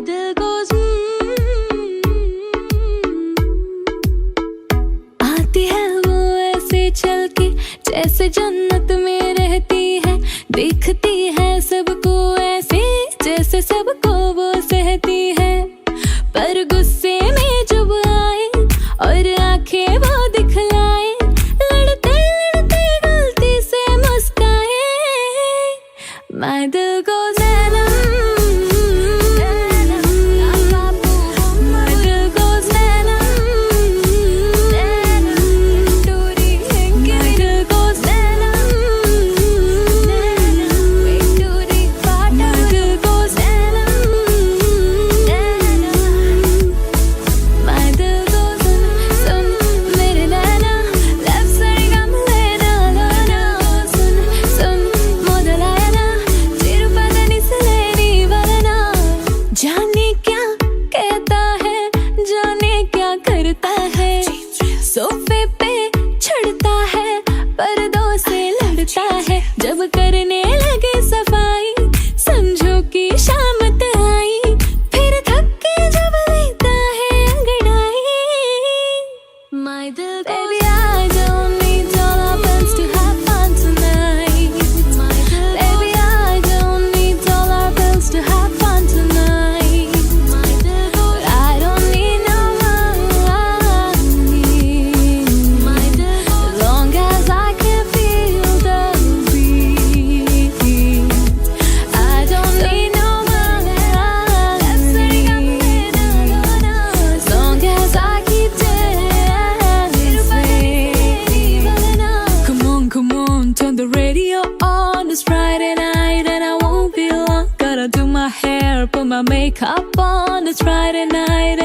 दिल goes आती है वो ऐसे चल के जैसे जन्नत में रहती है, देखती है सबको ऐसे जैसे सबको वो सहती है, पर गुस्से में जब आए और आंखें वो दिखलाए, लड़ते लड़ते गलती से मुस्काए, my दिल goes सोफे पे चढ़ता है, पर्दों से लड़ता है, जब करने लगे सफाई समझो कि शामत आई, फिर थक के जब लेता है अंगड़ाई, my दिल baby I don't need all our bills to have fun tonight, my दिल baby I don't need all our bills to have fun tonight, my दिल but I don't need no put my makeup on, it's Friday night